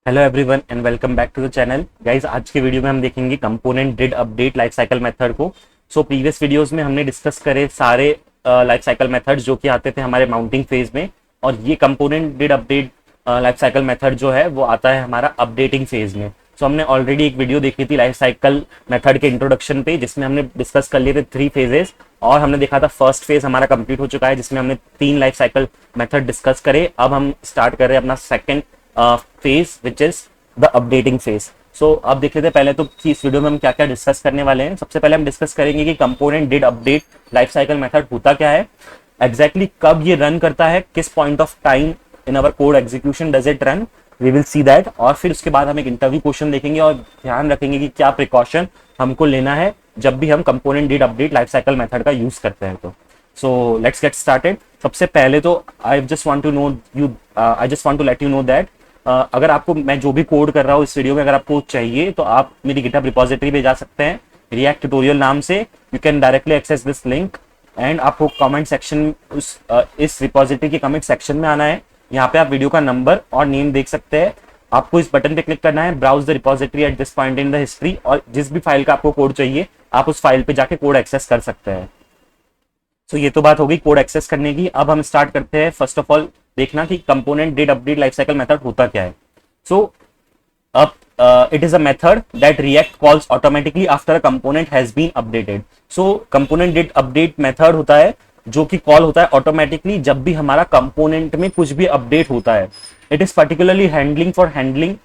Hello everyone and welcome back to the channel guys. आज के video में हम देखेंगे component did update life cycle method को। प्रीवियस वीडियोस में हमने डिस्कस करे सारे लाइफ साइकिल मेथड्स जो कि आते थे हमारे माउंटिंग फेज में, और ये component did update life cycle method जो है वो आता है हमारा अपडेटिंग फेज में। हमने ऑलरेडी एक वीडियो देखी थी लाइफ साइकिल मेथड के इंट्रोडक्शन पे, जिसमें हमने डिस्कस कर लिए थे 3 फेजेस, और हमने देखा था फर्स्ट फेज हमारा कंप्लीट हो चुका है जिसमें हमने 3 लाइफ साइकिल मेथड डिस्कस करे। अब हम स्टार्ट कर रहे हैं अपना second phase which is the updating phase. अब देख लेते हैं पहले तो कि इस वीडियो में हम क्या क्या डिस्कस करने वाले हैं। सबसे पहले हम डिस्कस करेंगे कि component did update life cycle method होता क्या है, एग्जैक्टली कब ये रन करता है, किस point of time in our code execution does it run, we will see that. और फिर उसके बाद हम एक इंटरव्यू क्वेश्चन देखेंगे और ध्यान रखेंगे कि क्या प्रिकॉशन हमको लेना है जब भी हम component did update life cycle method का यूज करते हैं। So let's get started. सबसे पहले तो I just want to let you know that अगर आपको मैं जो भी कोड कर रहा हूँ इस वीडियो में अगर आपको चाहिए तो आप मेरी गिटहब रिपोजिटरी पे जा सकते हैं रिएक्ट ट्यूटोरियल नाम से। You can directly access this link and आपको कमेंट सेक्शन इस रिपोजिटरी के कमेंट सेक्शन में आना है। यहाँ पे आप वीडियो का नंबर और नेम देख सकते हैं। आपको इस बटन पे क्लिक करना है browse the repository at this point in the history, और जिस भी फाइल का आपको कोड चाहिए आप उस फाइल पे जाके कोड एक्सेस कर सकते हैं। ये तो बात हो गई कोड एक्सेस करने की। अब हम स्टार्ट करते हैं फर्स्ट ऑफ ऑल देखना कि component did update life cycle method होता क्या है। अब it is a method that React calls automatically after a component has been updated. Component did update method होता है जो कि कॉल होता है ऑटोमेटिकली जब भी हमारा कंपोनेंट में कुछ भी अपडेट होता है। It is particularly handling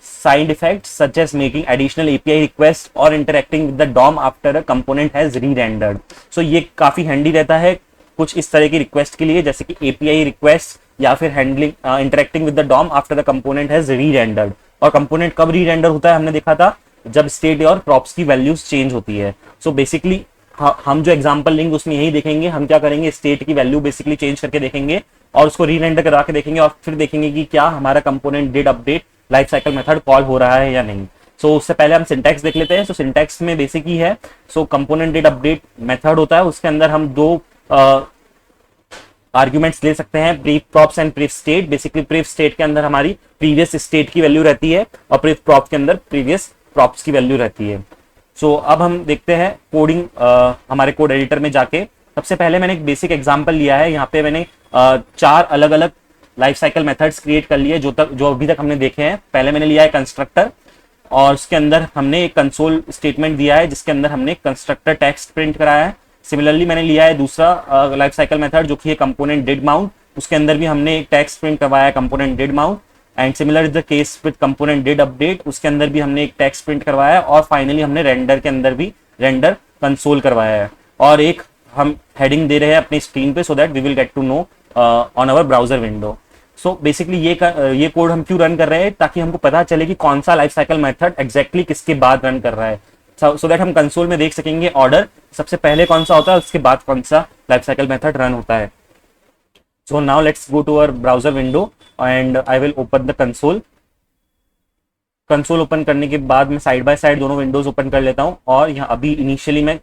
side effects such as making additional API requests or interacting with the DOM after a component has re-rendered। ये काफी हैंडी रहता है कुछ इस तरह की रिक्वेस्ट के लिए, जैसे कि API रिक्वेस्ट या फिर handling interacting with the DOM after the component has re-rendered. और कंपोनेंट कब री-रेंडर होता है हमने देखा था जब स्टेट और प्रॉप्स की वैल्यूज चेंज होती है। बेसिकली हम जो एग्जांपल लेंगे उसमें यही देखेंगे हम क्या करेंगे, स्टेट की वैल्यू बेसिकली चेंज करके देखेंगे और उसको री-रेंडर करा के देखेंगे और फिर देखेंगे कि क्या हमारा component did update life cycle method call हो रहा है या नहीं। उससे पहले हम सिंटैक्स देख लेते हैं। सिंटैक्स में बेसिक ही है। कंपोनेंट डिड अपडेट मेथड होता है, उसके अंदर हम 2 आर्ग्यूमेंट्स ले सकते हैं, prev props and prev state. Basically prev state के अंदर हमारी प्रीवियस स्टेट की वैल्यू रहती है और प्रीफ प्रॉप के अंदर प्रीवियस प्रॉप्स की वैल्यू रहती है। अब हम देखते हैं कोडिंग हमारे कोड एडिटर में जाके। सबसे पहले मैंने एक बेसिक एग्जांपल लिया है। यहाँ पे मैंने 4 अलग अलग लाइफ साइकिल मेथड्स क्रिएट कर लिए जो अभी तक हमने देखे हैं। पहले मैंने लिया है कंस्ट्रक्टर और उसके अंदर हमने एक कंसोल स्टेटमेंट दिया है जिसके अंदर हमने कंस्ट्रक्टर टेक्स्ट प्रिंट कराया है। सिमिलरली मैंने लिया है दूसरा लाइफ साइकिल मेथड जो कि है कंपोनेंट डिड माउंट, उसके अंदर भी हमने एक टेक्स्ट प्रिंट करवाया है component did mount. And similar is the case with component did update, उसके अंदर भी हमने एक टेक्स्ट प्रिंट करवाया है और फाइनली हमने रेंडर के अंदर भी रेंडर कंसोल करवाया है। और एक हम हेडिंग दे रहे हैं अपनी स्क्रीन पे so that we will get to know on our browser window. Basically ये कोड हम क्यों रन कर रहे हैं, ताकि हमको पता चले कि कौन सा लाइफ साइकिल मेथड एग्जैक्टली किसके बाद रन कर रहा है, सो दैट हम कंसोल में देख सकेंगे ऑर्डर सबसे पहले कौन सा होता है उसके बाद कौन सा लाइफ साइकिल मेथड रन होता है। Now let's go to our browser window and I will open the console. Console open करने के बाद मैं साइड बाय साइड दोनों विंडोज ओपन कर लेता हूँ और यहाँ अभी इनिशियली मैं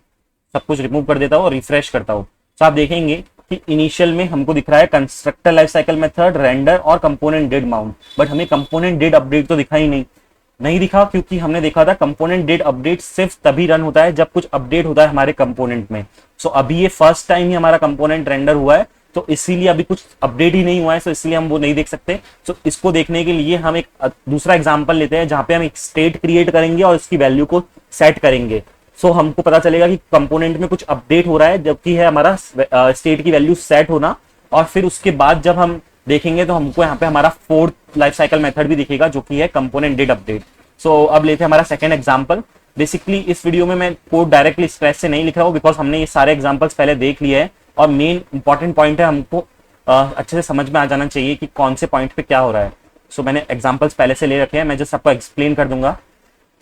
सब कुछ रिमूव कर देता हूँ और रिफ्रेश करता हूँ। आप देखेंगे कि इनिशियल में हमको दिख रहा है constructor life cycle method, render और कंपोनेंट डिड माउंट, बट हमें कंपोनेंट डिड अपडेट तो दिखा ही नहीं दिखा, क्योंकि हमने देखा था कंपोनेंट डिड अपडेट सिर्फ तभी रन होता है जब कुछ अपडेट होता है हमारे कंपोनेंट में। अभी ये फर्स्ट टाइम ही हमारा कंपोनेंट रेंडर हुआ है तो इसीलिए अभी कुछ अपडेट ही नहीं हुआ है, इसलिए हम वो नहीं देख सकते। इसको देखने के लिए हम एक दूसरा एग्जांपल लेते हैं जहां पे हम एक स्टेट क्रिएट करेंगे और इसकी वैल्यू को सेट करेंगे। हमको पता चलेगा कि कंपोनेंट में कुछ अपडेट हो रहा है जबकि है हमारा स्टेट की वैल्यू सेट होना। और फिर उसके बाद जब हम देखेंगे तो हमको यहाँ पे हमारा 4th लाइफ साइकिल मेथड भी दिखेगा जो कि है कंपोनेंट डिड अपडेट। अब लेते हैं हमारा सेकंड एग्जांपल। बेसिकली इस वीडियो में मैं कोड डायरेक्टली स्क्रैच से नहीं लिख रहा हूँ बिकॉज हमने ये सारे एग्जांपल्स पहले देख लिए हैं और मेन इंपॉर्टेंट पॉइंट है हमको अच्छे से समझ में आ जाना चाहिए कि कौन से पॉइंट पे क्या हो रहा है। मैंने एग्जांपल्स पहले से ले रखे हैं, मैं जस्ट आपको एक्सप्लेन कर दूंगा।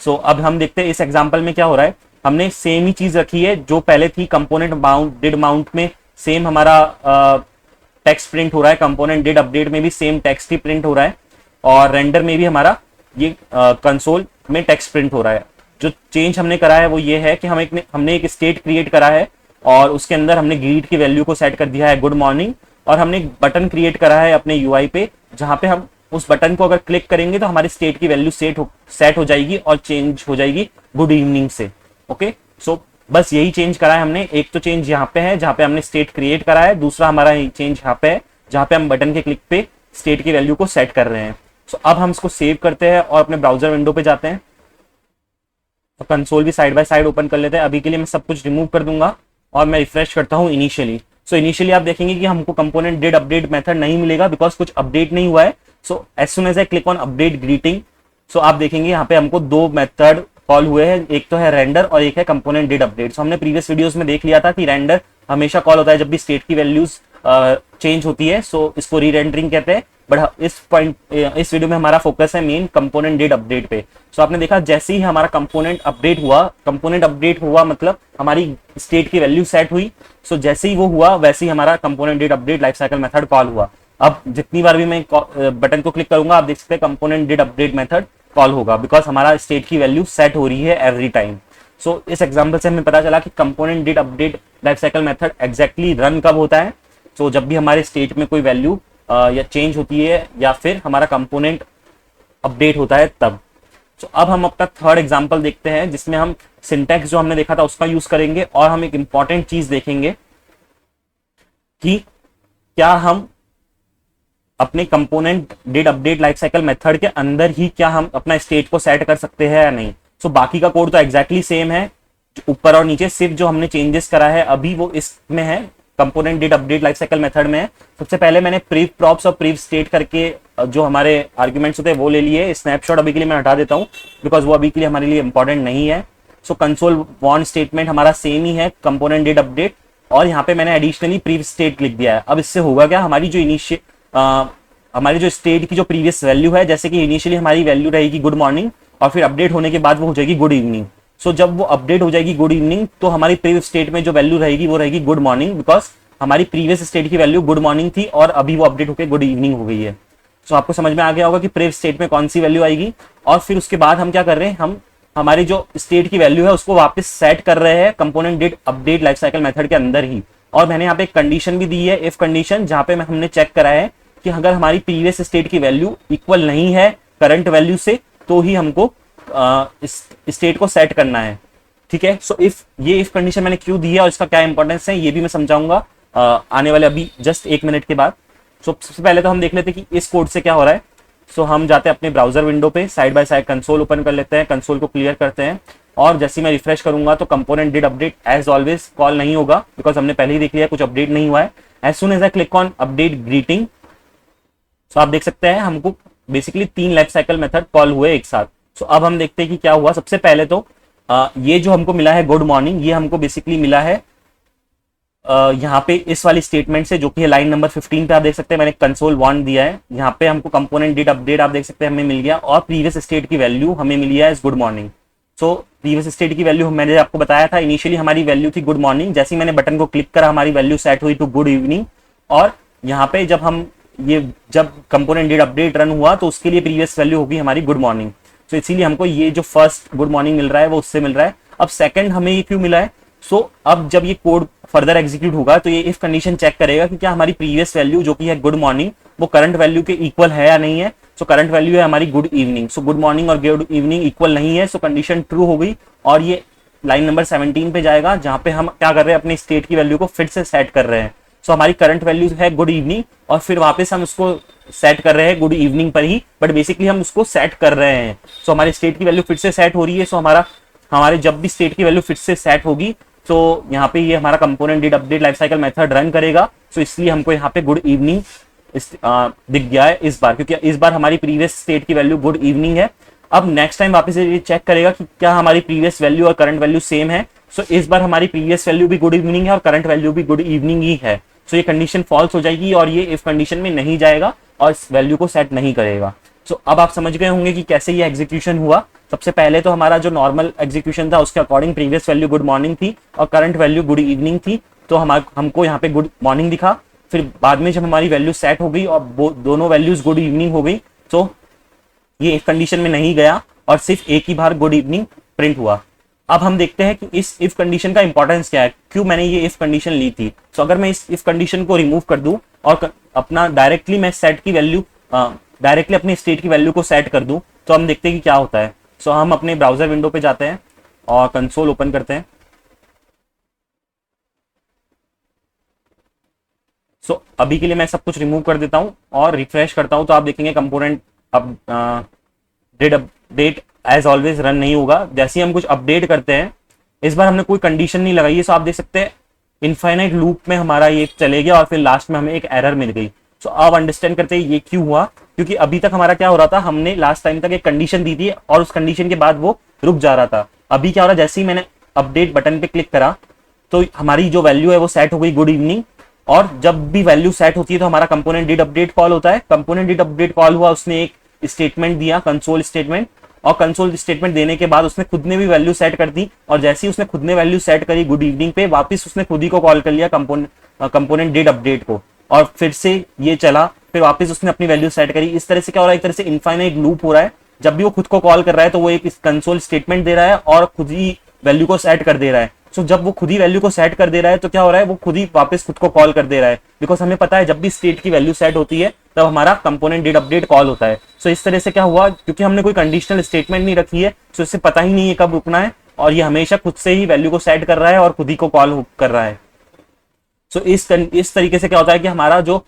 अब हम देखते हैं इस एग्जांपल में क्या हो रहा है। हमने सेम ही चीज रखी है जो पहले थी कंपोनेंट माउंट डिड माउंट में, सेम हमारा टेक्स्ट प्रिंट हो रहा है, कंपोनेंट डिड अपडेट में भी सेम टेक्स्ट ही प्रिंट हो रहा है और रेंडर में भी हमारा ये कंसोल में टेक्स्ट प्रिंट हो रहा है। जो चेंज हमने करा है वो ये है कि हमने एक स्टेट क्रिएट करा है और उसके अंदर हमने ग्रीट की वैल्यू को सेट कर दिया है गुड मॉर्निंग, और हमने एक बटन क्रिएट करा है अपने यूआई पे जहां पे हम उस बटन को अगर क्लिक करेंगे तो हमारी स्टेट की वैल्यू सेट हो जाएगी और चेंज हो जाएगी गुड इवनिंग से। ओके, सो बस यही चेंज करा है हमने। एक तो चेंज यहाँ पे है जहाँ पे हमने स्टेट क्रिएट करा है, दूसरा हमारा चेंज यहाँ पे है जहाँ पे हम बटन के क्लिक पे स्टेट की वैल्यू को सेट कर रहे हैं। सो अब हम इसको सेव करते हैं और अपने ब्राउजर विंडो पे जाते हैं, तो कंसोल भी साइड बाय साइड ओपन कर लेते हैं। अभी के लिए मैं सब कुछ रिमूव कर दूंगा और मैं रिफ्रेश करता हूँ इनिशियली। सो इनिशियली आप देखेंगे कि हमको कंपोनेंट डिड अपडेट मेथड नहीं मिलेगा बिकॉज कुछ अपडेट नहीं हुआ है। So as soon as I click on update greeting, so आप देखेंगे यहाँ पे हमको दो मेथड कॉल हुए हैं, एक तो है रेंडर और एक है कंपोनेंट डिड अपडेट। सो हमने प्रीवियस वीडियोस में देख लिया था कि रेंडर हमेशा कॉल होता है जब भी स्टेट की वैल्यूज चेंज होती है, सो इसको री रेंडरिंग कहते हैं। बट इस वीडियो में हमारा फोकस है मेन कंपोनेंट डिड अपडेट पे। सो आपने देखा जैसे ही हमारा कंपोनेंट अपडेट हुआ मतलब हमारी स्टेट की वैल्यू सेट हुई। सो जैसे ही वो हुआ वैसे ही हमारा component did update life cycle method call हुआ। अब जितनी बार भी मैं बटन को क्लिक करूंगा आप देख सकते हैं component did update method call होगा बिकॉज हमारा स्टेट की वैल्यू सेट हो रही है एवरी टाइम। सो इस एग्जांपल से हमें पता चला कि component did update life cycle method exactly run कब होता है। सो जब भी हमारे स्टेट में कोई वैल्यू या चेंज होती है या फिर हमारा कंपोनेंट अपडेट होता है तब। सो अब हम अपना थर्ड एग्जांपल देखते हैं जिसमें हम सिंटैक्स जो हमने देखा था उसका यूज करेंगे और हम एक इंपॉर्टेंट चीज देखेंगे कि क्या हम अपने component did update life cycle method के अंदर ही क्या हम अपना स्टेट को सेट कर सकते हैं या नहीं। सो बाकी का कोड तो एग्जैक्टली सेम है ऊपर और नीचे, सिर्फ जो हमने चेंजेस करा है अभी वो इसमें है component did update life cycle method में है। सबसे पहले मैंने प्रीव प्रॉप्स और प्रीव स्टेट करके जो हमारे आर्ग्यूमेंट्स होते हैं वो ले लिए। स्नैपशॉट अभी के लिए मैं हटा देता हूं बिकॉज वो अभी के लिए हमारे लिए इंपॉर्टेंट नहीं है। सो कंसोल वार्न स्टेटमेंट हमारा सेम ही है कंपोनेंट डिड अपडेट, और यहाँ पे मैंने एडिशनली प्रीव स्टेट लिख दिया है। अब इससे होगा क्या, हमारी जो स्टेट की जो प्रीवियस वैल्यू है, जैसे कि इनिशियली हमारी वैल्यू रहेगी गुड मॉर्निंग और फिर अपडेट होने के बाद वो हो जाएगी गुड इवनिंग। सो जब वो अपडेट हो जाएगी गुड इवनिंग तो हमारी प्रीवियस स्टेट में जो वैल्यू रहेगी वो रहेगी गुड मॉर्निंग बिकॉज हमारी प्रीवियस स्टेट की वैल्यू गुड मॉर्निंग थी और अभी वो अपडेट होकर गुड इवनिंग हो गई है। सो आपको समझ में आ गया होगा कि प्रीवियस स्टेट में कौन सी वैल्यू आएगी। और फिर उसके बाद हम क्या कर रहे हैं, हम हमारी जो स्टेट की वैल्यू है उसको वापस सेट कर रहे हैं component did update life cycle method के अंदर ही। और मैंने यहाँ पे एक कंडीशन भी दी है, इफ कंडीशन, जहां पे हमने चेक करा है कि अगर हमारी प्रीवियस स्टेट की वैल्यू इक्वल नहीं है करंट वैल्यू से तो ही हमको स्टेट को सेट करना है। ठीक है, सो इफ कंडीशन मैंने क्यों दी है और इसका क्या इंपॉर्टेंस है ये भी मैं समझाऊंगा आने वाले अभी जस्ट 1 मिनट के बाद। सो सबसे पहले तो हम देख लेते हैं कि इस कोड से क्या हो रहा है। सो हम जाते हैं अपने ब्राउजर विंडो पे, side by side console open कर लेते हैं, कंसोल को क्लियर करते हैं और जैसे मैं रिफ्रेश करूंगा तो component did update as always call नहीं होगा बिकॉज हमने पहले ही देख लिया कुछ अपडेट नहीं हुआ है। As soon as I click on update greeting, so आप देख सकते हैं हमको basically 3 life cycle method call हुए एक साथ। सो अब हम देखते हैं कि क्या हुआ। सबसे पहले तो ये जो हमको मिला है गुड मॉर्निंग, ये हमको बेसिकली मिला है यहाँ पे इस वाली स्टेटमेंट से जो कि है लाइन नंबर 15 पे। आप देख सकते हैं मैंने कंसोल वार्न दिया है, यहाँ पे हमको कंपोनेंट डिड अपडेट आप देख सकते हैं हमें मिल गया और प्रीवियस स्टेट की वैल्यू हमें मिली है इस good morning. So previous state की वैल्यू मैंने आपको बताया था इनिशियली हमारी वैल्यू थी गुड मॉर्निंग, जैसे ही मैंने बटन को क्लिक करा हमारी वैल्यू सेट हुई टू गुड इवनिंग। और यहाँ पे जब कंपोनेंट डिड अपडेट रन हुआ तो उसके लिए प्रीवियस वैल्यू होगी हमारी गुड मॉर्निंग। तो इसीलिए हमको ये जो फर्स्ट गुड मॉर्निंग मिल रहा है वो उससे मिल रहा है। अब सेकंड हमें ये क्यों मिला है, सो अब जब ये कोड फर्दर एग्जीक्यूट होगा तो ये इफ कंडीशन चेक करेगा कि क्या हमारी प्रीवियस वैल्यू जो कि है गुड मॉर्निंग वो करंट वैल्यू के इक्वल है या नहीं है। सो करंट वैल्यू है हमारी good evening, so good morning और गुड इवनिंग इक्वल नहीं है, सो कंडीशन ट्रू हो गई और ये लाइन नंबर 17 पे जाएगा जहां पे हम क्या कर रहे हैं अपने स्टेट की वैल्यू को फिर से सेट कर रहे हैं। सो हमारी करंट वैल्यू है गुड इवनिंग और फिर वापस हम उसको सेट कर रहे हैं गुड इवनिंग पर ही, बट बेसिकली हम उसको सेट कर रहे हैं। सो हमारी स्टेट की वैल्यू फिर से सेट हो रही है। सो हमारे जब भी स्टेट की वैल्यू फिर से सेट होगी तो यहाँ पे ये हमारा component did update life cycle method run करेगा। सो इसलिए हमको यहाँ पे गुड इवनिंग दिख गया है इस बार, क्योंकि इस बार हमारी प्रीवियस स्टेट की वैल्यू गुड इवनिंग है। अब नेक्स्ट टाइम वापस ये चेक करेगा कि क्या हमारी प्रीवियस वैल्यू और करंट वैल्यू सेम है। सो इस बार हमारी प्रीवियस वैल्यू भी गुड इवनिंग है और करंट वैल्यू भी गुड इवनिंग ही है। सो ये कंडीशन फॉल्स हो जाएगी और ये इफ कंडीशन में नहीं जाएगा और इस वैल्यू को सेट नहीं करेगा। सो अब आप समझ गए होंगे कि कैसे ये एग्जीक्यूशन हुआ। सबसे पहले तो हमारा जो नॉर्मल एग्जीक्यूशन था उसके according previous value good morning थी और करंट वैल्यू गुड इवनिंग थी, तो हमको यहाँ पे गुड मॉर्निंग दिखा। फिर बाद में जब हमारी वैल्यू सेट हो गई और दोनों वैल्यूज गुड इवनिंग हो गई तो ये इफ कंडीशन में नहीं गया और सिर्फ एक ही बार गुड इवनिंग प्रिंट हुआ। अब हम देखते हैं कि इस इफ कंडीशन का इंपॉर्टेंस क्या है, क्यों मैंने ये इफ कंडीशन ली थी। तो अगर मैं इस इफ कंडीशन को रिमूव कर दूं और अपना डायरेक्टली मैं सेट की वैल्यू डायरेक्टली अपनी स्टेट की वैल्यू को सेट कर दूं तो हम देखते हैं कि क्या होता है। सो हम अपने ब्राउजर विंडो पे जाते हैं और कंसोल ओपन करते हैं। सो अभी के लिए मैं सब कुछ रिमूव कर देता हूं और रिफ्रेश करता हूं तो आप देखेंगे कंपोनेंट अब did update as always run नहीं होगा। जैसे ही हम कुछ अपडेट करते हैं, इस बार हमने कोई कंडीशन नहीं लगाई है, सो आप देख सकते हैं इनफाइनाइट लूप में हमारा ये चले गया और फिर लास्ट में हमें एक एरर मिल गई। सो अब अंडरस्टैंड करते हैं ये क्यों हुआ, क्योंकि अभी तक हमारा क्या हो रहा था, हमने लास्ट टाइम तक एक कंडीशन दी थी और उस कंडीशन के बाद वो रुक जा रहा था। अभी क्या हो रहा है, जैसे ही मैंने अपडेट बटन पे क्लिक करा तो हमारी जो वैल्यू है वो सेट हो गई गुड इवनिंग, और जब भी वैल्यू सेट होती है तो हमारा कंपोनेंट डिड अपडेट कॉल होता है। कंपोनेंट डिड अपडेट कॉल हुआ, उसने एक स्टेटमेंट दिया कंसोल स्टेटमेंट, और कंसोल स्टेटमेंट देने के बाद उसने खुद ने भी वैल्यू सेट कर दी, और जैसे ही उसने खुद ने वैल्यू सेट करी गुड इवनिंग पे, वापस उसने खुद ही को कॉल कर लिया कंपोनेंट डिड अपडेट को, और फिर से ये चला, फिर वापस उसने अपनी वैल्यू सेट करी। इस तरह से क्या हो रहा है, एक तरह से इनफाइनाइट लूप हो रहा है। जब भी वो खुद को कॉल कर रहा है तो वो एक कंसोल स्टेटमेंट दे रहा है और खुद ही वैल्यू को सेट कर दे रहा है। सो जब वो खुद ही वैल्यू को सेट कर दे रहा है तो क्या हो रहा है, वो खुद ही वापस खुद को कॉल कर दे रहा है, बिकॉज हमें पता है जब भी स्टेट की वैल्यू सेट होती है तब हमारा कंपोनेंट डिड अपडेट कॉल होता है। सो इस तरह से क्या हुआ, क्योंकि हमने कोई कंडीशनल स्टेटमेंट नहीं रखी है, सो इससे पता ही नहीं है कब रुकना है, और ये हमेशा खुद से ही वैल्यू को सेट कर रहा है और खुद ही को कॉल कर रहा है। सो इस तरीके से क्या होता है कि हमारा जो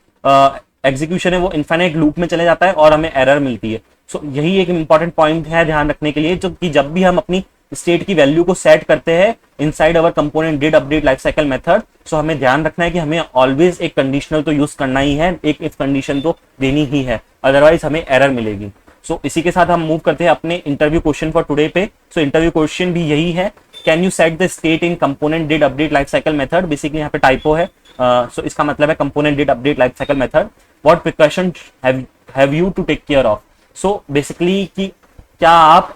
एग्जीक्यूशन है वो इनफाइनाइट लूप में चले जाता है और हमें एरर मिलती है। सो यही एक इंपॉर्टेंट पॉइंट है ध्यान रखने के लिए, जो कि जब भी हम अपनी स्टेट की वैल्यू को सेट करते हैं inside our component did update life cycle method, so हमें ध्यान रखना है कि हमें ऑलवेज एक कंडीशनल तो यूज करना ही है, एक इफ कंडीशन तो देनी ही है, अदरवाइज हमें एरर मिलेगी। सो इसी के साथ हम मूव करते हैं अपने इंटरव्यू क्वेश्चन फॉर टुडे पे। सो इंटरव्यू क्वेश्चन भी यही है, can you set the state in component did update life cycle method. Basically यहाँ पे टाइपो है, सो इसका मतलब है component did update life cycle method, what precaution have you to take care of. So basically कि क्या आप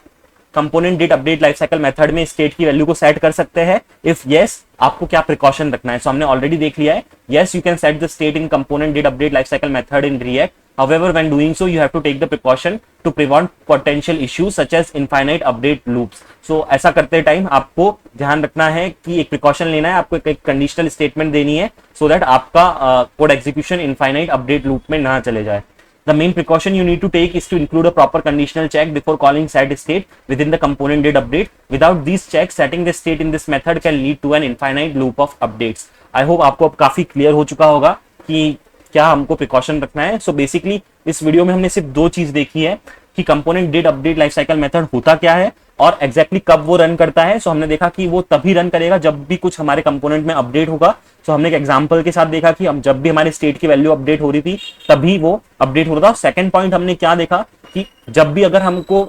component did update life cycle method में स्टेट की वैल्यू को सेट कर सकते हैं, इफ यस आपको क्या प्रिकॉशन रखना है। सो हमने ऑलरेडी देख लिया है, yes you can set the state in component did update life cycle method in React, however when doing so you have to take the precaution to prevent potential issues such as infinite update loops। so ऐसा करते time आपको ध्यान रखना है कि एक precaution लेना है, आपको एक कंडीशनल स्टेटमेंट देनी है सो दैट आपका code execution infinite update loop में ना चले जाए। The main precaution you need to take is to include a proper conditional check before calling set state within the component did update. Without these checks, setting the state in this method can lead to an infinite loop of updates। I hope आपको अब काफी clear हो चुका होगा कि क्या हमको precaution रखना है। सो बेसिकली इस वीडियो में हमने सिर्फ दो चीज देखी है कि component did update life cycle method होता क्या है और एग्जैक्टली कब वो रन करता है। सो हमने देखा कि वो तभी रन करेगा जब भी कुछ हमारे कंपोनेंट में अपडेट होगा। सो हमने एक एग्जांपल के साथ देखा कि हम जब भी हमारे स्टेट की वैल्यू अपडेट हो रही थी तभी वो अपडेट हो रहा था। सेकंड पॉइंट हमने क्या देखा कि जब भी अगर हमको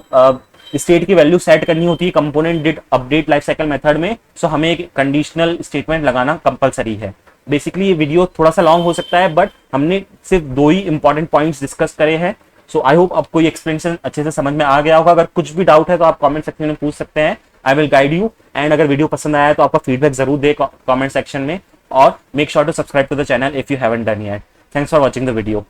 स्टेट की वैल्यू सेट करनी होती है component did update life cycle method में, सो हमें एक कंडीशनल स्टेटमेंट लगाना कंपलसरी है। बेसिकली ये वीडियो थोड़ा सा लॉन्ग हो सकता है, बट हमने सिर्फ दो ही इंपॉर्टेंट पॉइंट्स डिस्कस करे हैं। सो आई होप आपको ये एक्सप्लेनेशन अच्छे से समझ में आ गया होगा। अगर कुछ भी डाउट है तो आप कमेंट सेक्शन में पूछ सकते हैं, I will guide you. And अगर वीडियो पसंद आया तो आपका फीडबैक जरूर दे कमेंट सेक्शन में, और make sure to subscribe to the channel if you haven't done yet. Thanks for watching the video.